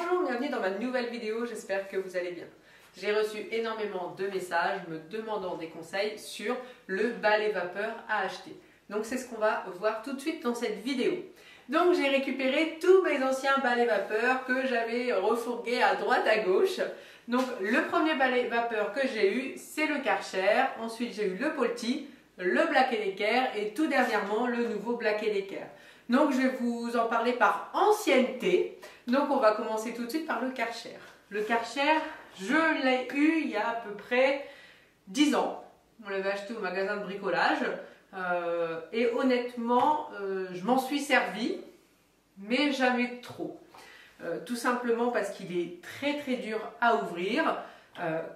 Bonjour, bienvenue dans ma nouvelle vidéo, j'espère que vous allez bien. J'ai reçu énormément de messages me demandant des conseils sur le balai vapeur à acheter. Donc c'est ce qu'on va voir tout de suite dans cette vidéo. Donc j'ai récupéré tous mes anciens balais vapeur que j'avais refourgués à droite à gauche. Donc le premier balai vapeur que j'ai eu, c'est le Karcher. Ensuite j'ai eu le Polti, le Black & Decker et tout dernièrement le nouveau Black & Decker. Donc je vais vous en parler par ancienneté. Donc on va commencer tout de suite par le Karcher. Le Karcher, je l'ai eu il y a à peu près 10 ans. On l'avait acheté au magasin de bricolage. Et honnêtement, je m'en suis servi, mais jamais trop. Tout simplement parce qu'il est très dur à ouvrir.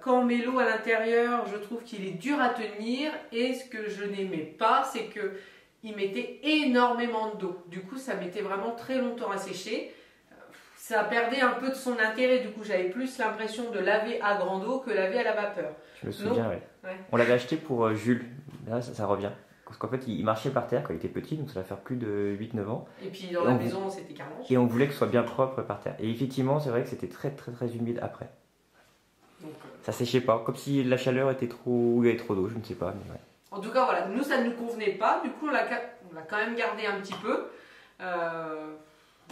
Quand on met l'eau à l'intérieur, je trouve qu'il est dur à tenir. Et ce que je n'aimais pas, c'est qu'il mettait énormément d'eau. Du coup, ça mettait vraiment très longtemps à sécher. Ça perdait un peu de son intérêt. Du coup, j'avais plus l'impression de laver à grande eau que laver à la vapeur. Je me souviens, oui. Ouais. On l'avait acheté pour Jules. Là, ça revient. Parce qu'en fait, il marchait par terre quand il était petit, donc ça va faire plus de 8-9 ans. Et puis dans la maison, c'était carnage. Et on voulait que ce soit bien propre par terre. Et effectivement, c'est vrai que c'était très humide après. Donc, ça séchait pas, comme si la chaleur était trop... il y avait trop d'eau, je ne sais pas. Mais ouais. En tout cas, voilà, nous ça ne nous convenait pas. Du coup, on l'a quand même gardé un petit peu.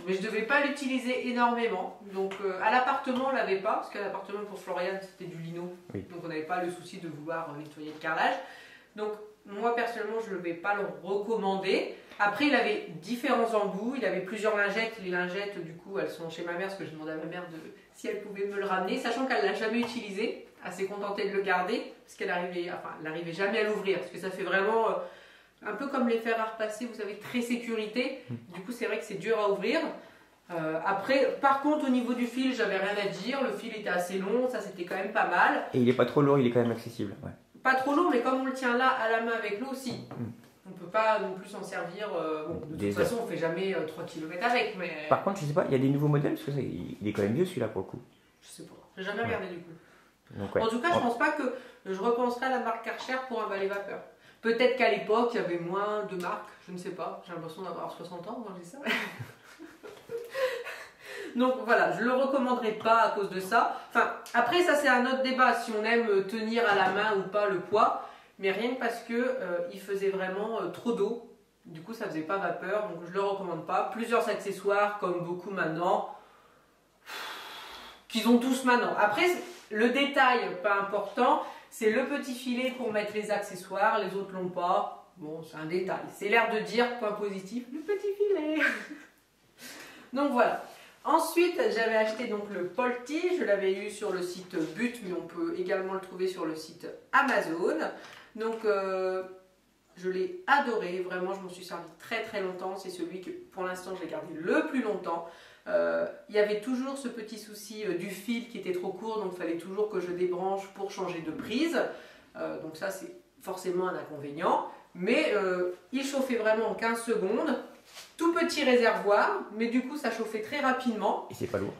Mais je ne devais pas l'utiliser énormément. Donc à l'appartement, on ne l'avait pas. Parce qu'à l'appartement pour Florian, c'était du lino. Oui. Donc on n'avait pas le souci de vouloir nettoyer le carrelage. Donc moi personnellement je ne vais pas le recommander. Après il avait différents embouts, il avait plusieurs lingettes. Les lingettes du coup elles sont chez ma mère parce que je demandais à ma mère si elle pouvait me le ramener. Sachant qu'elle ne l'a jamais utilisé, elle s'est contentée de le garder. Parce qu'elle n'arrivait jamais à l'ouvrir. Parce que ça fait vraiment un peu comme les fers à repasser, vous savez, très sécurité. Du coup c'est vrai que c'est dur à ouvrir. Après, par contre, au niveau du fil, j'avais rien à dire. Le fil était assez long, ça c'était quand même pas mal. Et il est pas trop lourd, il est quand même accessible. Ouais. Pas trop lourd, mais comme on le tient là à la main avec l'eau aussi. On ne peut pas non plus s'en servir. Bon, de toute façon, on ne fait jamais 3 km avec. Mais... Par contre, je sais pas, il y a des nouveaux modèles parce que il est quand même vieux celui-là pour le coup. Je sais pas, j'ai jamais regardé du coup. Donc, ouais. En tout cas, je pense pas que je repenserai à la marque Karcher pour un balai vapeur. Peut-être qu'à l'époque, il y avait moins de marques, je ne sais pas. J'ai l'impression d'avoir 60 ans quand je dis ça. Donc voilà, je ne le recommanderais pas à cause de ça. Enfin, après ça c'est un autre débat, si on aime tenir à la main ou pas le poids. Mais rien que parce que il faisait vraiment trop d'eau. Du coup ça faisait pas vapeur, donc je le recommande pas. Plusieurs accessoires comme beaucoup maintenant. Qu'ils ont tous maintenant. Après le détail, pas important, c'est le petit filet pour mettre les accessoires. Les autres l'ont pas. Bon c'est un détail. C'est l'air de dire, point positif, le petit filet. Donc voilà. Ensuite, j'avais acheté donc le Polti, je l'avais eu sur le site But, mais on peut également le trouver sur le site Amazon. Donc, je l'ai adoré, vraiment, je m'en suis servi très longtemps. C'est celui que, pour l'instant, j'ai gardé le plus longtemps. Il y avait toujours ce petit souci du fil qui était trop court, donc il fallait toujours que je débranche pour changer de prise. Donc ça, c'est forcément un inconvénient. Mais il chauffait vraiment en 15 secondes. Tout petit réservoir, mais du coup ça chauffait très rapidement. Et c'est pas lourd.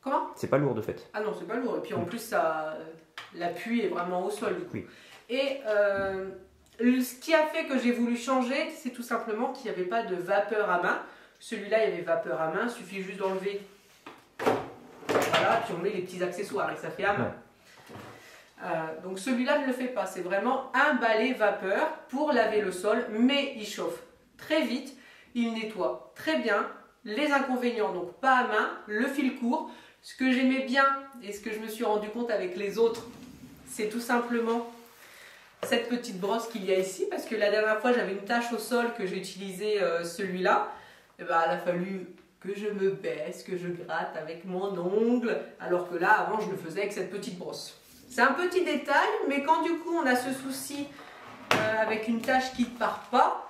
Comment? C'est pas lourd de fait. Ah non, c'est pas lourd. Et puis en plus, l'appui est vraiment au sol du coup. Oui. Et ce qui a fait que j'ai voulu changer, c'est tout simplement qu'il n'y avait pas de vapeur à main. Celui-là, il y avait vapeur à main, il suffit juste d'enlever. Voilà, puis on met les petits accessoires et ça fait à main. Ouais. Donc celui-là ne le fait pas. C'est vraiment un balai vapeur pour laver le sol, mais il chauffe très vite. Il nettoie très bien. Les inconvénients, donc pas à main, le fil court. Ce que j'aimais bien et ce que je me suis rendu compte avec les autres, c'est tout simplement cette petite brosse qu'il y a ici. Parce que la dernière fois, j'avais une tache au sol que j'ai utilisé celui-là. Et ben, il a fallu que je me baisse, que je gratte avec mon ongle. Alors que là, avant, je le faisais avec cette petite brosse. C'est un petit détail, mais quand du coup, on a ce souci avec une tache qui ne part pas,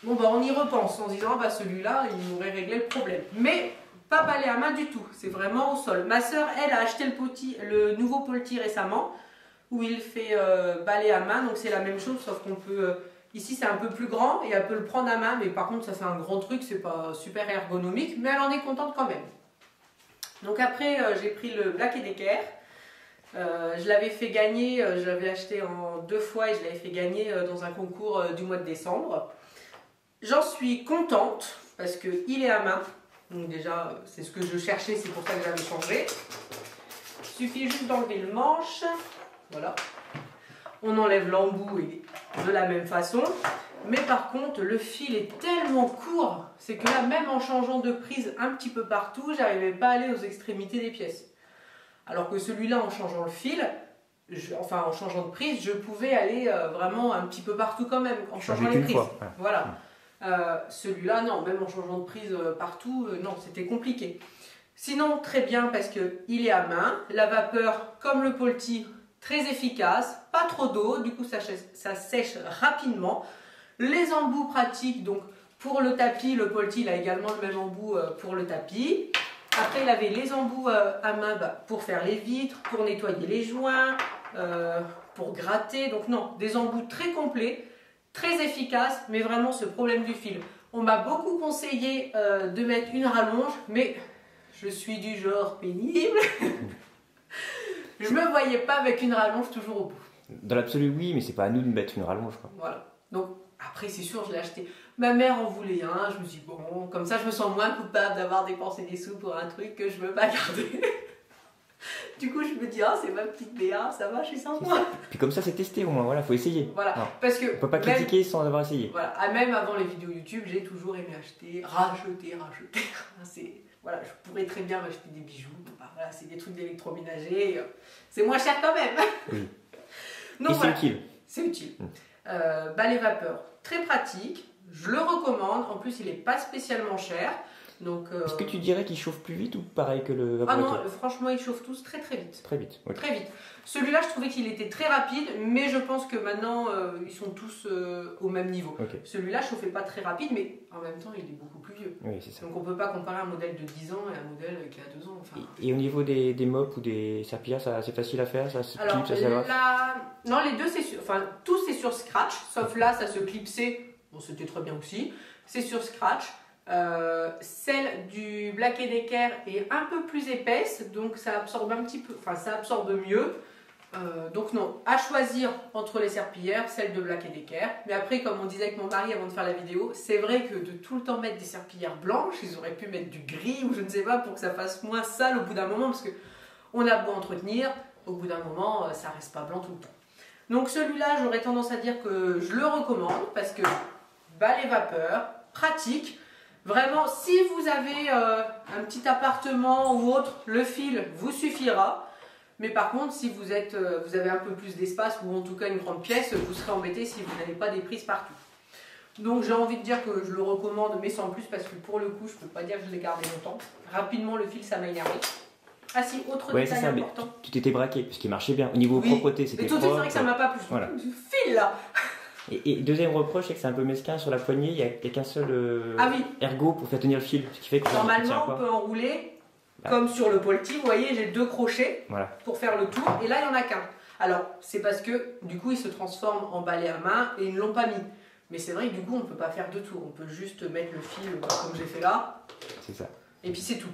bon bah on y repense en se disant bah celui-là il m'aurait réglé le problème. Mais pas balai à main du tout, c'est vraiment au sol. Ma soeur elle a acheté le nouveau Polti récemment où il fait balai à main, donc c'est la même chose sauf qu'on peut, ici c'est un peu plus grand et elle peut le prendre à main mais par contre ça fait un grand truc, c'est pas super ergonomique mais elle en est contente quand même. Donc après j'ai pris le Black & Decker. Je l'avais fait gagner, je l'avais acheté en 2 fois et je l'avais fait gagner dans un concours du mois de décembre. J'en suis contente parce qu'il est à main, Donc déjà, c'est ce que je cherchais, c'est pour ça que j'avais changé. Il suffit juste d'enlever le manche. Voilà. On enlève l'embout de la même façon. Mais par contre, le fil est tellement court, c'est que là, même en changeant de prise un petit peu partout, j'arrivais pas à aller aux extrémités des pièces. Alors que celui-là, en changeant le fil, en changeant de prise, je pouvais aller vraiment un petit peu partout quand même, en changeant les prises. Voilà. Celui-là, non, même en changeant de prise partout, non, c'était compliqué. Sinon, très bien parce qu'il est à main. La vapeur, comme le Polti, très efficace, pas trop d'eau, du coup ça sèche rapidement. Les embouts pratiques, donc pour le tapis, le Polti il a également le même embout pour le tapis. Après il avait les embouts à main pour faire les vitres, pour nettoyer les joints, pour gratter. Donc non, des embouts très complets, très efficaces, mais vraiment ce problème du fil. On m'a beaucoup conseillé de mettre une rallonge, mais je suis du genre pénible. Je me voyais pas avec une rallonge toujours au bout. Dans l'absolu, oui, mais c'est pas à nous de mettre une rallonge, quoi. Voilà. Donc, après, c'est sûr, je l'ai acheté. Ma mère en voulait un. Je me suis dit, bon, comme ça, je me sens moins coupable d'avoir dépensé des sous pour un truc que je veux pas garder. Du coup, je me dis, c'est ma petite Béa, ça va, je suis sans moi. Puis comme ça, c'est testé au moins, voilà, faut essayer. Voilà, parce que... On peut pas critiquer sans avoir essayé. Voilà, même avant les vidéos YouTube, j'ai toujours aimé acheter, racheter. Voilà, je pourrais très bien m'acheter des bijoux. Voilà, c'est des trucs d'électroménager. C'est moins cher quand même. Oui. Donc, et c'est utile. C'est utile. Balai vapeur, très pratique. Je le recommande. En plus, il n'est pas spécialement cher. Est-ce que tu dirais qu'il chauffe plus vite ou pareil que le vaporisateur? Ah non, franchement, ils chauffent tous très vite. Très vite. Okay. Très vite. Celui-là, je trouvais qu'il était très rapide, mais je pense que maintenant, ils sont tous au même niveau. Okay. Celui-là, je chauffais pas très rapide, mais en même temps, il est beaucoup plus vieux. Oui, c'est ça. Donc, on peut pas comparer un modèle de 10 ans et un modèle qui a 2 ans. Enfin... Et au niveau des mops ou des serpillères, c'est facile à faire, ça se clip, ça va? Non, les deux, c'est sur... Enfin, tout c'est sur Scratch, sauf là, ça se clipsait. Bon, c'était très bien aussi. C'est sur Scratch. Celle du Black & Decker est un peu plus épaisse, donc ça absorbe un petit peu, enfin ça absorbe mieux. Donc non, à choisir entre les serpillères, celle de Black & Decker. Mais après, comme on disait avec mon mari avant de faire la vidéo, c'est vrai que de tout le temps mettre des serpillères blanches, ils auraient pu mettre du gris ou je ne sais pas pour que ça fasse moins sale au bout d'un moment, parce que on a beau entretenir, au bout d'un moment, ça reste pas blanc tout le temps. Donc celui-là, j'aurais tendance à dire que je le recommande parce que balai vapeur, pratique. Vraiment, si vous avez un petit appartement ou autre, le fil vous suffira. Mais par contre, si vous avez un peu plus d'espace ou en tout cas une grande pièce, vous serez embêté si vous n'avez pas des prises partout. Donc j'ai envie de dire que je le recommande, mais sans plus, parce que pour le coup, je ne peux pas dire que je l'ai gardé longtemps. Rapidement, le fil, ça m'a énervé. Ah si, autre détail important. Tu t'étais braqué, parce qu'il marchait bien. Au niveau propreté, c'était propre. Mais tout c'est vrai que ça ne m'a pas plu. Voilà. Du fil là. Et deuxième reproche, c'est que c'est un peu mesquin sur la poignée, il n'y a qu'un seul ergot pour faire tenir le fil. Ce qui fait que normalement, on peut enrouler, comme sur le Polti, vous voyez, j'ai 2 crochets pour faire le tour, et là, il n'y en a qu'un. Alors, c'est parce que, du coup, il se transforme en balai à main, et ils ne l'ont pas mis. Mais c'est vrai que du coup, on ne peut pas faire 2 tours, on peut juste mettre le fil, comme j'ai fait là. C'est ça. Et puis c'est tout.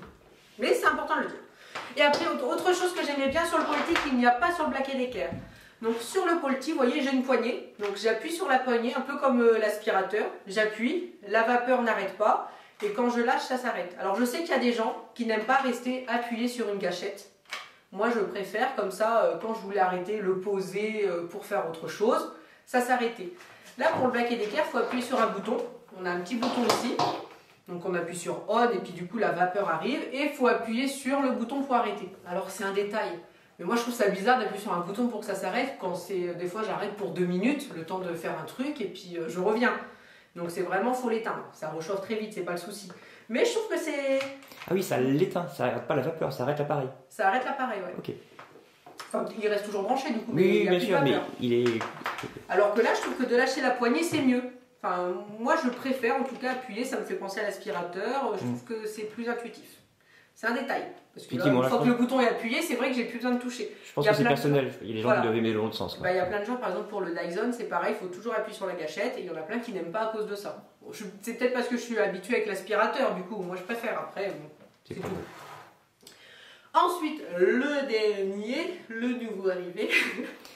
Mais c'est important de le dire. Et après, autre chose que j'aimais bien sur le Polti, qu'il n'y a pas sur le Black & Decker. Donc sur le Polti, vous voyez, j'ai une poignée. Donc j'appuie sur la poignée, un peu comme l'aspirateur. J'appuie, la vapeur n'arrête pas. Et quand je lâche, ça s'arrête. Alors je sais qu'il y a des gens qui n'aiment pas rester appuyés sur une gâchette. Moi, je préfère, comme ça, quand je voulais arrêter, le poser pour faire autre chose, ça s'arrêtait. Là, pour le Black & Decker, il faut appuyer sur un bouton. On a un petit bouton ici. Donc on appuie sur on et puis du coup la vapeur arrive. Et il faut appuyer sur le bouton pour arrêter. Alors c'est un détail. Mais moi je trouve ça bizarre d'appuyer sur un bouton pour que ça s'arrête quand c'est des fois j'arrête pour 2 minutes, le temps de faire un truc et puis je reviens. Donc c'est vraiment, faut l'éteindre. Ça rechauffe très vite, c'est pas le souci. Mais je trouve que c'est... Ah oui, ça l'éteint, ça arrête pas la vapeur, ça arrête l'appareil. Ça arrête l'appareil, ouais. Ok. Enfin, il reste toujours branché du coup. Oui, bien sûr, mais il est... Alors que là, je trouve que de lâcher la poignée, c'est mieux. Enfin, moi je préfère en tout cas appuyer, ça me fait penser à l'aspirateur, je trouve que c'est plus intuitif. C'est un détail. Parce que là, une fois que le bouton est appuyé, c'est vrai que j'ai plus besoin de toucher. Je pense que c'est personnel, il y a des gens qui doivent aimer dans l'autre sens. Il y a plein de gens, par exemple pour le Dyson, c'est pareil, il faut toujours appuyer sur la gâchette et il y en a plein qui n'aiment pas à cause de ça. C'est peut-être parce que je suis habituée avec l'aspirateur, du coup, moi je préfère après, bon, c'est tout. Ensuite, le dernier, le nouveau arrivé.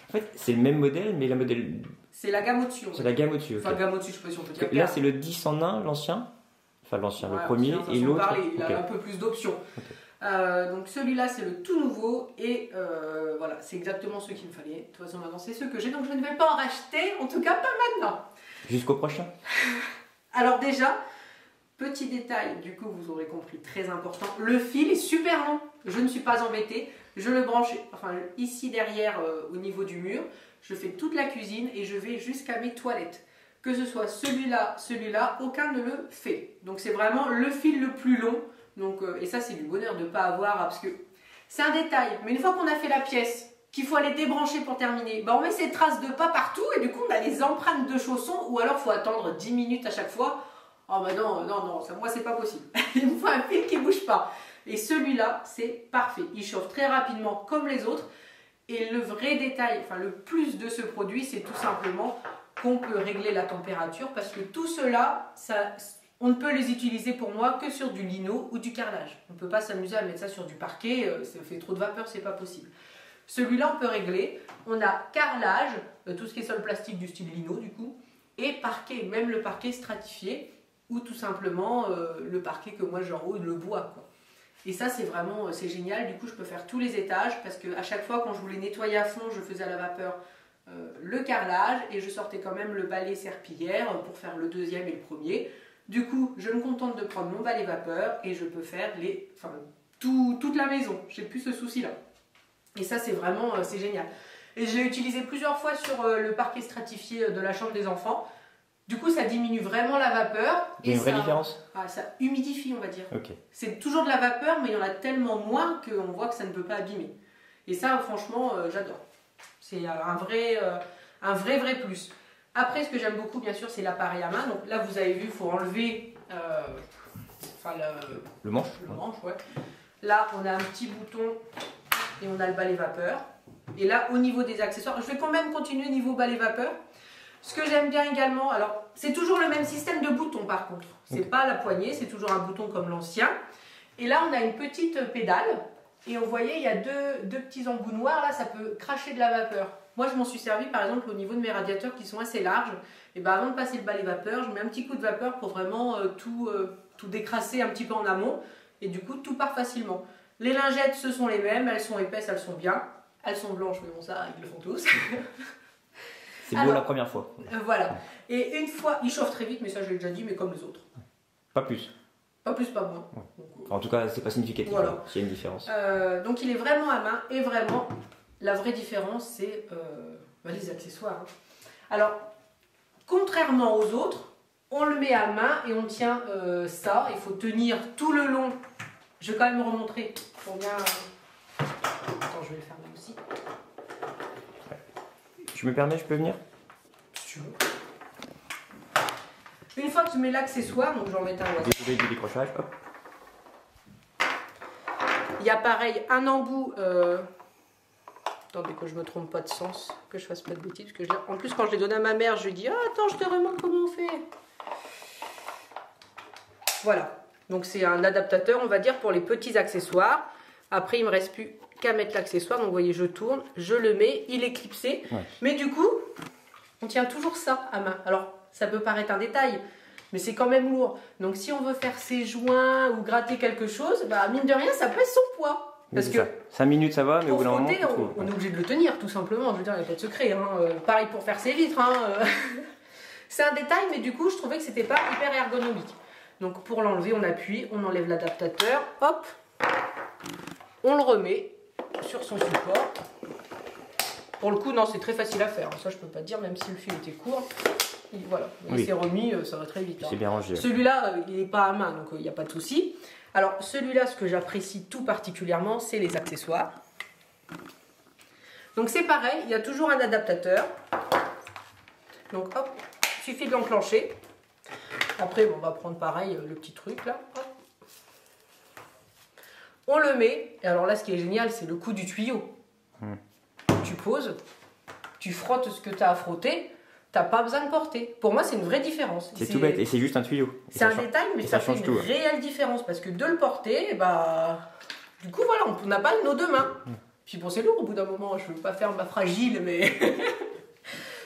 En fait, c'est le même modèle, mais la modèle... C'est la gamme au-dessus. C'est la gamme au-dessus. Enfin, gamme au-dessus, je sais pas si on peut dire. Là, c'est le 10 en 1, l'ancien. Enfin, l'ancien, le premier et l'autre. Il a un peu plus d'options. Donc celui-là, c'est le tout nouveau. Et voilà, c'est exactement ce qu'il me fallait. De toute façon, maintenant, c'est ce que j'ai. Donc je ne vais pas en racheter. En tout cas, pas maintenant. Jusqu'au prochain. Alors déjà, petit détail, du coup, vous aurez compris, très important. Le fil est super long. Je ne suis pas embêtée. Je le branche ici derrière au niveau du mur. Je fais toute la cuisine et je vais jusqu'à mes toilettes. Que ce soit celui-là, aucun ne le fait. Donc c'est vraiment le fil le plus long. Donc, et ça c'est du bonheur de ne pas avoir, parce que c'est un détail. Mais une fois qu'on a fait la pièce, qu'il faut aller débrancher pour terminer, bah on met ces traces de pas partout et du coup on a les empreintes de chaussons, ou alors il faut attendre 10 minutes à chaque fois. Oh bah non, ça, moi c'est pas possible. Il me faut un fil qui ne bouge pas. Et celui-là, c'est parfait. Il chauffe très rapidement comme les autres. Et le vrai détail, enfin le plus de ce produit, c'est tout simplement qu'on peut régler la température, parce que tout cela, on ne peut les utiliser pour moi que sur du lino ou du carrelage. On ne peut pas s'amuser à mettre ça sur du parquet, ça fait trop de vapeur, c'est pas possible. Celui-là, on peut régler. On a carrelage, tout ce qui est sol plastique du style lino du coup, et parquet, même le parquet stratifié, ou tout simplement le parquet que moi j'enroule, le bois, quoi. Et ça, c'est vraiment, c'est génial. Du coup, je peux faire tous les étages, parce qu'à chaque fois, quand je voulais nettoyer à fond, je faisais à la vapeur le carrelage, et je sortais quand même le balai serpillière pour faire le deuxième et le premier. Du coup, je me contente de prendre mon balai vapeur et je peux faire toute la maison. J'ai plus ce souci-là. Et ça, c'est vraiment, c'est génial. Et je l'ai utilisé plusieurs fois sur le parquet stratifié de la chambre des enfants. Du coup, ça diminue vraiment la vapeur. Il y a une vraie différence? Ça humidifie, on va dire. Okay. C'est toujours de la vapeur, mais il y en a tellement moins qu'on voit que ça ne peut pas abîmer. Et ça, franchement, j'adore. C'est un vrai plus. Après, ce que j'aime beaucoup, bien sûr, c'est l'appareil à main. Donc là, vous avez vu, il faut enlever le manche. Le manche, ouais. Là, on a un petit bouton et on a le balai vapeur. Et là, au niveau des accessoires, je vais quand même continuer niveau balai vapeur. Ce que j'aime bien également, alors, c'est toujours le même système de boutons par contre. C'est pas la poignée, c'est toujours un bouton comme l'ancien. Et là, on a une petite pédale. Et vous voyez, il y a deux petits embouts noirs. Là, ça peut cracher de la vapeur. Moi, je m'en suis servi par exemple au niveau de mes radiateurs qui sont assez larges. Et ben, avant de passer le balai vapeur, je mets un petit coup de vapeur pour vraiment tout décrasser un petit peu en amont. Et du coup, tout part facilement. Les lingettes, ce sont les mêmes. Elles sont épaisses, elles sont bien. Elles sont blanches, mais bon, ça, ils le font tous. C'est beau la première fois. Voilà. Et une fois, il chauffe très vite, mais ça, je l'ai déjà dit, mais comme les autres. Pas plus. Pas plus, pas moins. Ouais. Donc, en tout cas, c'est pas significatif. Voilà. S'il y a une différence. Donc, il est vraiment à main. Et vraiment, la vraie différence, c'est les accessoires. Hein. Alors, contrairement aux autres, on le met à main et on tient ça. Il faut tenir tout le long. Je vais quand même remontrer pour bien... Attends, je vais le fermer aussi. Tu me permets, je peux venir? Si tu veux. Une fois que tu mets l'accessoire, donc j'en mets un au hasard. Désolé du décrochage, hop. Il y a pareil un embout. Attendez que je me trompe pas de sens, que je fasse pas de bêtises. Parce que en plus, quand je l'ai donné à ma mère, je lui ai dit attends, je te remontre comment on fait. Voilà. Donc c'est un adaptateur, on va dire, pour les petits accessoires. Après, il me reste plus qu'à mettre l'accessoire. Donc vous voyez, je tourne, je le mets, il est clipsé. Ouais. Mais du coup, on tient toujours ça à main. Alors, ça peut paraître un détail, mais c'est quand même lourd. Donc si on veut faire ses joints ou gratter quelque chose, bah mine de rien, ça pèse son poids. Parce que 5 minutes ça va, mais au bout d'un moment, on est obligé de le tenir tout simplement. Je veux dire, il n'y a pas de secret. Hein. Pareil pour faire ses vitres. Hein. C'est un détail, mais du coup, je trouvais que c'était pas hyper ergonomique. Donc pour l'enlever, on appuie, on enlève l'adaptateur, hop, on le remet sur son support. Pour le coup, non, c'est très facile à faire. Ça, je peux pas te dire, même si le fil était court. Et voilà, il s'est remis, ça va très vite. C'est bien rangé. Celui-là, il n'est pas à main, donc il n'y a pas de souci. Alors, celui-là, ce que j'apprécie tout particulièrement, c'est les accessoires. Donc, c'est pareil, il y a toujours un adaptateur. Donc, hop, il suffit de l'enclencher. Après, on va prendre pareil le petit truc là. Hop. On le met. Et alors là, ce qui est génial, c'est le coup du tuyau. Tu poses, tu frottes ce que tu as à frotter. T'as pas besoin de porter. Pour moi, c'est une vraie différence. C'est tout bête et c'est juste un tuyau. C'est un détail, mais ça fait une réelle différence parce que de le porter, bah, du coup, voilà, on n'a pas nos deux mains. Puis bon, c'est lourd au bout d'un moment. Je veux pas faire ma fragile, mais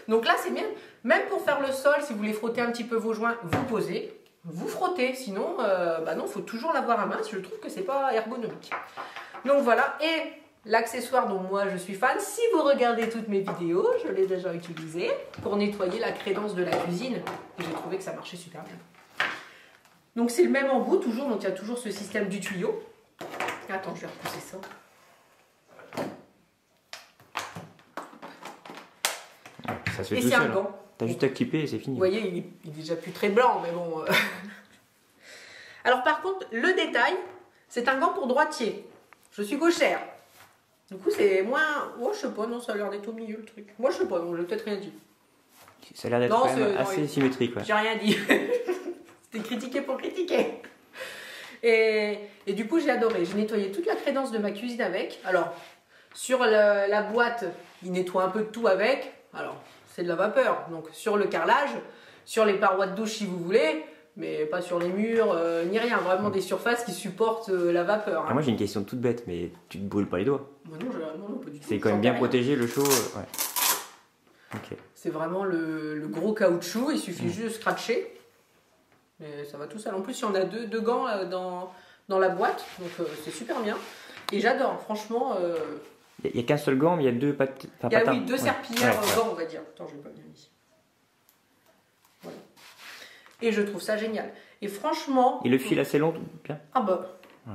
donc là, c'est bien. Même pour faire le sol, si vous voulez frotter un petit peu vos joints, vous posez. vous frottez. Sinon, bah non, il faut toujours l'avoir à main. Je trouve que c'est pas ergonomique. Donc voilà, et l'accessoire dont moi je suis fan, si vous regardez toutes mes vidéos, je l'ai déjà utilisé pour nettoyer la crédence de la cuisine. Et j'ai trouvé que ça marchait super bien. Donc c'est le même embout toujours, donc il y a toujours ce système du tuyau. Attends, je vais repousser ça. Ça se fait et tout c'est seul. Un gant. T'as juste à clipper et c'est fini. Vous voyez, il est déjà plus très blanc, mais bon. Alors par contre, le détail, c'est un gant pour droitier. Je suis gauchère. Du coup, c'est moins... Oh, je sais pas, non, ça a l'air d'être au milieu, le truc. Moi, je sais pas, donc j'ai peut-être rien dit. Ça a l'air d'être quand même assez symétrique. Ouais. J'ai rien dit. C'était critiqué pour critiquer. Et du coup, j'ai adoré. J'ai nettoyé toute la crédence de ma cuisine avec. Alors, sur la boîte, il nettoie un peu de tout avec. Alors, c'est de la vapeur. Donc, sur le carrelage, sur les parois de douche si vous voulez, mais pas sur les murs, ni rien. Vraiment des surfaces qui supportent la vapeur. Hein. Ah, moi, j'ai une question toute bête, mais tu te brûles pas les doigts? Moi, non, pas du tout. C'est quand même bien protégé, le chaud. Ouais. Okay. C'est vraiment le gros caoutchouc. Il suffit juste de scratcher. Mais ça va tout seul. En plus, il y en a deux gants dans la boîte. Donc, c'est super bien. Et j'adore, franchement. Il n'y a qu'un seul gant, mais il y a deux patins. Il y a oui, deux serpillères gants, on va dire. Attends, je vais pas bien mis. Voilà. Et je trouve ça génial. Et franchement... Et le fil assez long, bien? Ah bah... Ouais.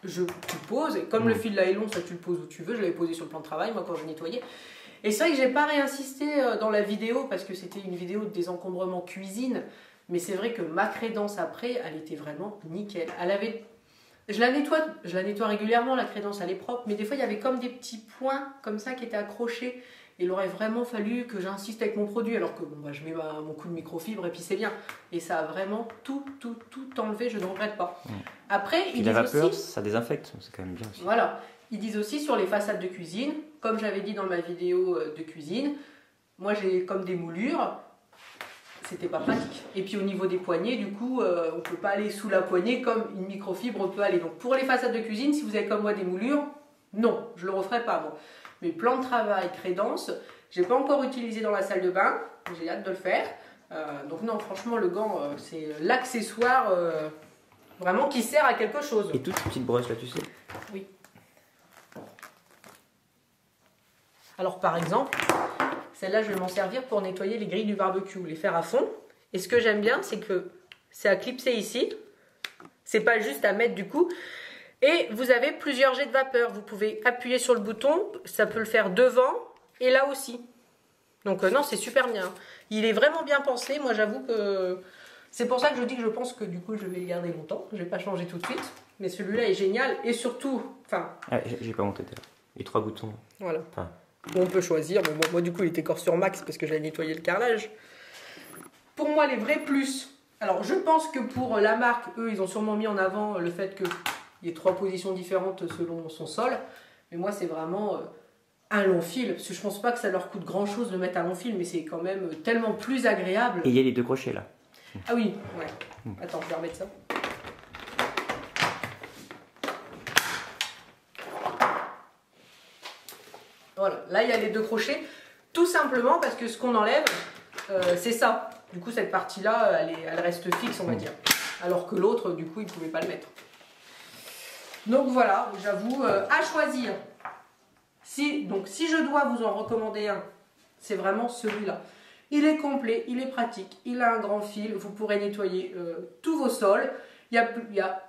Tu poses, et comme le fil là est long, ça tu le poses où tu veux. Je l'avais posé sur le plan de travail, moi, quand je nettoyais. Et c'est vrai que j'ai pas réinsisté dans la vidéo, parce que c'était une vidéo de désencombrement cuisine. Mais c'est vrai que ma crédence après, elle était vraiment nickel. Elle avait... Je la nettoie régulièrement, la crédence elle est propre, mais des fois il y avait comme des petits points comme ça qui étaient accrochés. Il aurait vraiment fallu que j'insiste avec mon produit, alors que bon, bah, je mets mon coup de microfibre et puis c'est bien. Et ça a vraiment tout enlevé, je ne regrette pas. Après, ils disent la vapeur, aussi, ça désinfecte, c'est quand même bien aussi. Voilà, ils disent aussi sur les façades de cuisine, comme j'avais dit dans ma vidéo de cuisine, moi j'ai comme des moulures. C'était pas pratique. Et puis au niveau des poignées, du coup, on peut pas aller sous la poignée comme une microfibre peut aller. Donc pour les façades de cuisine, si vous avez comme moi des moulures, non, je le referai pas moi. Mais plan de travail, crédence, j'ai pas encore utilisé dans la salle de bain, j'ai hâte de le faire. Donc non, franchement, le gant, c'est l'accessoire vraiment qui sert à quelque chose. Et toutes ces petites brosses là, tu sais? Oui. Alors par exemple... Celle-là, je vais m'en servir pour nettoyer les grilles du barbecue, les faire à fond. Et ce que j'aime bien, c'est que c'est à clipser ici. C'est pas juste à mettre du coup. Et vous avez plusieurs jets de vapeur. Vous pouvez appuyer sur le bouton. Ça peut le faire devant et là aussi. Donc non, c'est super bien. Il est vraiment bien pensé. Moi, j'avoue que... C'est pour ça que je dis que je pense que du coup, je vais le garder longtemps. Je vais pas changer tout de suite. Mais celui-là est génial. Et surtout... Enfin... Ah, j'ai pas monté les 3 boutons. Voilà. Enfin... On peut choisir, mais bon, moi du coup il était corps sur max parce que j'avais nettoyé le carrelage. Pour moi les vrais plus, alors je pense que pour la marque, eux ils ont sûrement mis en avant le fait qu'il y ait 3 positions différentes selon son sol. Mais moi c'est vraiment un long fil, parce que je pense pas que ça leur coûte grand chose de mettre un long fil, mais c'est quand même tellement plus agréable. Et il y a les 2 crochets là. Ah oui, ouais. Attends, je vais remettre ça. Voilà, là il y a les 2 crochets, tout simplement parce que ce qu'on enlève, c'est ça. Du coup, cette partie-là, elle reste fixe, on va dire. Alors que l'autre, du coup, il ne pouvait pas le mettre. Donc voilà, j'avoue, à choisir. Donc si je dois vous en recommander un, c'est vraiment celui-là. Il est complet, il est pratique, il a un grand fil, vous pourrez nettoyer tous vos sols. Il y a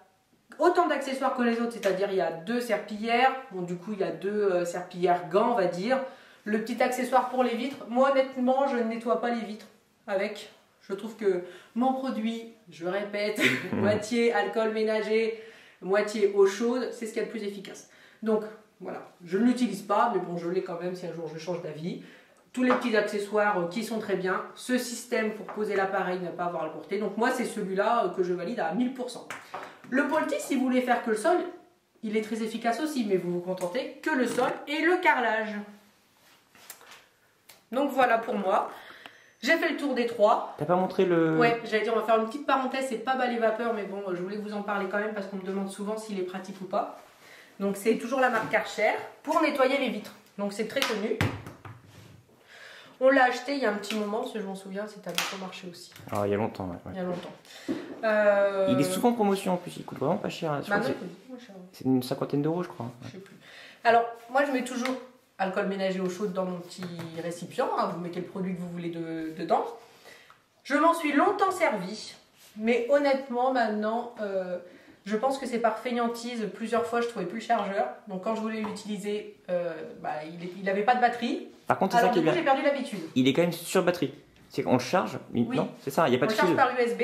autant d'accessoires que les autres, c'est-à-dire il y a 2 serpillères, bon, du coup il y a 2 serpillères gants on va dire, le petit accessoire pour les vitres. Moi honnêtement je ne nettoie pas les vitres avec, je trouve que mon produit, je répète, moitié alcool ménager, moitié eau chaude, c'est ce qui est le plus efficace. Donc voilà, je ne l'utilise pas, mais bon je l'ai quand même si un jour je change d'avis. Tous les petits accessoires qui sont très bien, ce système pour poser l'appareil, ne pas avoir à le porter, donc moi c'est celui-là que je valide à 1000%. Le Polti, si vous voulez faire que le sol, il est très efficace aussi, mais vous vous contentez que le sol et le carrelage. Donc voilà pour moi. J'ai fait le tour des 3. T'as pas montré le... Ouais, j'allais dire, on va faire une petite parenthèse, c'est pas balai vapeur, mais bon, je voulais vous en parler quand même parce qu'on me demande souvent s'il est pratique ou pas. Donc c'est toujours la marque Karcher pour nettoyer les vitres. Donc c'est très connu. On l'a acheté il y a un petit moment, parce que je m'en souviens, c'était à notre marché aussi. Ah, il y a longtemps, ouais. Il y a longtemps. Il est souvent en promotion en plus, il coûte vraiment pas cher. C'est une cinquantaine d'euros, je crois. Je sais plus. Alors, moi je mets toujours alcool ménager eau chaude dans mon petit récipient. Hein, vous mettez le produit que vous voulez dedans. Je m'en suis longtemps servi, mais honnêtement, maintenant, je pense que c'est par fainéantise. Plusieurs fois, je trouvais plus le chargeur. Donc, quand je voulais l'utiliser, il n'avait pas de batterie. Par contre, c'est ça qui est bien. J'ai perdu l'habitude. Il est quand même sur batterie. C'est qu'on le charge, oui. Non, c'est ça, il n'y a pas de fil. On charge par USB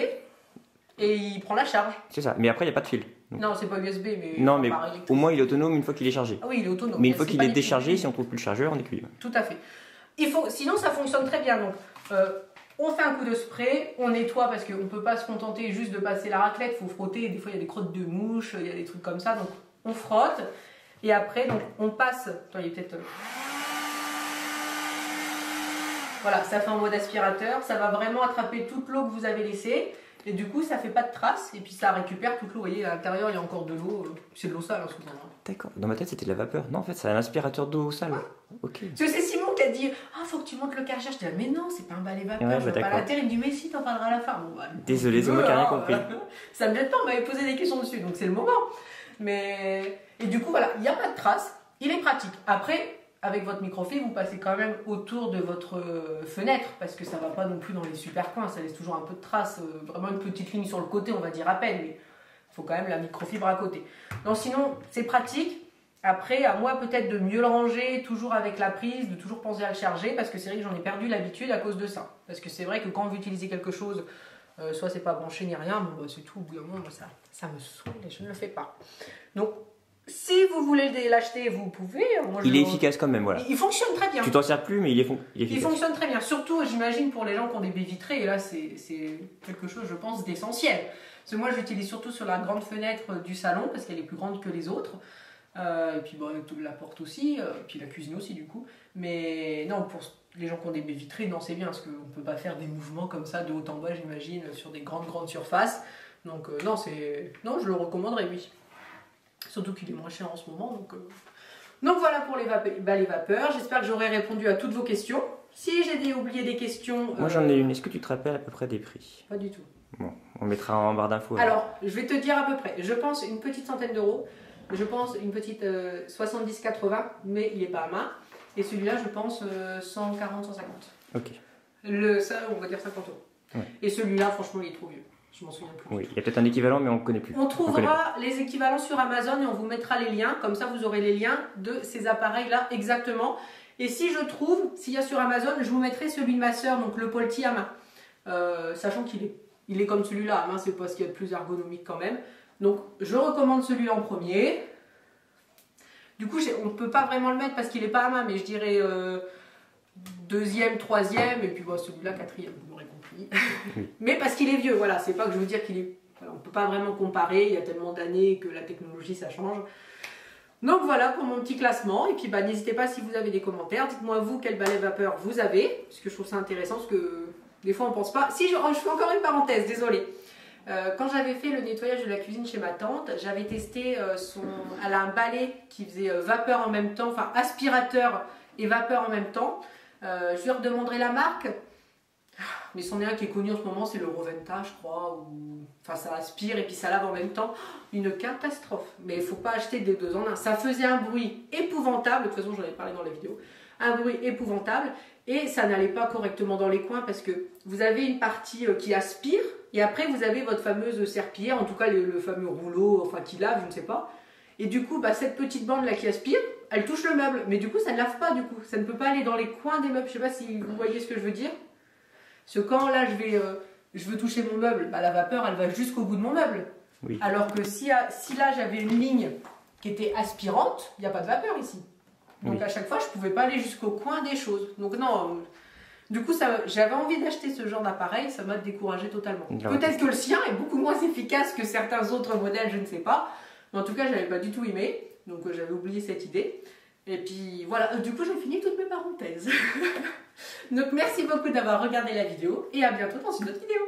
et il prend la charge. C'est ça, mais après, il n'y a pas de fil. Donc... Non, c'est pas USB, mais. Non, mais au moins, il est autonome une fois qu'il est chargé. Ah oui, il est autonome. Mais une fois qu'il est déchargé, si on ne trouve plus le chargeur, on est cuit. Tout à fait. Sinon, ça fonctionne très bien. Donc, on fait un coup de spray, on nettoie parce qu'on ne peut pas se contenter juste de passer la raclette, il faut frotter. Des fois, il y a des crottes de mouches, il y a des trucs comme ça. Donc, on frotte. Et après, donc, on passe. Attends, il y a peut-être. Voilà, ça fait en mode aspirateur. Ça va vraiment attraper toute l'eau que vous avez laissée. Et du coup, ça fait pas de traces. Et puis, ça récupère toute l'eau. Vous voyez, à l'intérieur, il y a encore de l'eau. C'est de l'eau sale, hein, souvent. D'accord. Dans ma tête, c'était de la vapeur. Non, en fait, c'est un aspirateur d'eau sale. Ouais. Ok. Parce que c'est Simon qui a dit « Ah, faut que tu montes le Karcher ». Je dis « Mais non, c'est pas un balai vapeur, je veux pas la terre. » Il me dit « Mais si, t'en parleras à la fin. » Bon, désolé, c'est moi qui n'ai rien compris. Ça me gêne pas, on m'avait posé des questions dessus, donc c'est le moment. Mais... Et du coup, voilà, il n'y a pas de traces. Il est pratique. Après, avec votre microfibre, vous passez quand même autour de votre fenêtre, parce que ça va pas non plus dans les super coins, ça laisse toujours un peu de traces, vraiment une petite ligne sur le côté, on va dire à peine, mais il faut quand même la microfibre à côté. Donc sinon, c'est pratique. Après, à moi peut-être de mieux le ranger, toujours avec la prise, de toujours penser à le charger, parce que c'est vrai que j'en ai perdu l'habitude à cause de ça. Parce que c'est vrai que quand vous utilisez quelque chose, soit c'est pas branché ni rien, bon, bah, c'est tout, au bout d'un moment, ça me saoule et je ne le fais pas. Donc, si vous voulez l'acheter, vous pouvez. Moi, il est efficace quand même, voilà. Il fonctionne très bien. Tu t'en sers plus, mais il est efficace. Il fonctionne très bien. Surtout, j'imagine, pour les gens qui ont des baies vitrées, et là, c'est quelque chose, je pense, d'essentiel. Parce que moi, j'utilise surtout sur la grande fenêtre du salon, parce qu'elle est plus grande que les autres. Et puis, bon, la porte aussi, puis la cuisine aussi, du coup. Mais non, pour les gens qui ont des baies vitrées, non, c'est bien, parce qu'on ne peut pas faire des mouvements comme ça, de haut en bas, j'imagine, sur des grandes surfaces. Donc, non, je le recommanderais, oui. Surtout qu'il est moins cher en ce moment. Donc voilà pour les balais vapeur. J'espère que j'aurai répondu à toutes vos questions. Si j'ai oublié des questions... Moi j'en ai une. Est-ce que tu te rappelles à peu près des prix? Pas du tout. Bon, on mettra en barre d'infos. Alors, je vais te dire à peu près. Je pense une petite centaine d'euros. Je pense une petite 70-80, mais il n'est pas à main. Et celui-là, je pense 140-150. Ok. Ça, on va dire 50 euros. Ouais. Et celui-là, franchement, il est trop vieux. Je m'en souviens plus. Oui, il y a peut-être un équivalent, mais on ne connaît plus. On trouvera les équivalents sur Amazon et on vous mettra les liens. Comme ça, vous aurez les liens de ces appareils-là exactement. Et si je trouve, s'il y a sur Amazon, je vous mettrai celui de ma soeur, donc le Polti à main. Sachant qu'il est comme celui-là à main, c'est parce qu'il y a de plus ergonomique quand même. Donc, je recommande celui-là en premier. Du coup, on ne peut pas vraiment le mettre parce qu'il n'est pas à main, mais je dirais deuxième, troisième, et puis bon, celui-là, quatrième. Mais parce qu'il est vieux, voilà, c'est pas que je veux dire qu'il est... Voilà, on ne peut pas vraiment comparer, il y a tellement d'années que la technologie ça change. Donc voilà pour mon petit classement, et puis bah, n'hésitez pas si vous avez des commentaires, dites-moi vous quel balai vapeur vous avez, parce que je trouve ça intéressant, parce que des fois on pense pas... Si, je fais encore une parenthèse, désolée. Quand j'avais fait le nettoyage de la cuisine chez ma tante, j'avais testé elle a un balai qui faisait vapeur en même temps, enfin aspirateur et vapeur en même temps. Je lui redemanderai la marque. Mais c'en est un qui est connu en ce moment, c'est le Roventa, je crois. Enfin, ça aspire et puis ça lave en même temps. Une catastrophe. Mais il ne faut pas acheter des deux en un. Ça faisait un bruit épouvantable. De toute façon, j'en ai parlé dans la vidéo. Un bruit épouvantable. Et ça n'allait pas correctement dans les coins parce que vous avez une partie qui aspire. Et après, vous avez votre fameuse serpillière, en tout cas le fameux rouleau, enfin qui lave, je ne sais pas. Et du coup, bah, cette petite bande là qui aspire, elle touche le meuble. Mais du coup, ça ne lave pas du coup. Ça ne peut pas aller dans les coins des meubles. Je ne sais pas si vous voyez ce que je veux dire. Parce que quand là je veux toucher mon meuble, bah, la vapeur elle va jusqu'au bout de mon meuble. Oui. Alors que si là j'avais une ligne qui était aspirante, il n'y a pas de vapeur ici. Donc oui. À chaque fois je ne pouvais pas aller jusqu'au coin des choses. Donc non, du coup j'avais envie d'acheter ce genre d'appareil, ça m'a découragé totalement. Peut-être que le sien est beaucoup moins efficace que certains autres modèles, je ne sais pas. Mais en tout cas je n'avais pas du tout aimé, donc j'avais oublié cette idée. Et puis voilà, du coup j'ai fini toutes mes parenthèses. Donc merci beaucoup d'avoir regardé la vidéo et à bientôt dans une autre vidéo.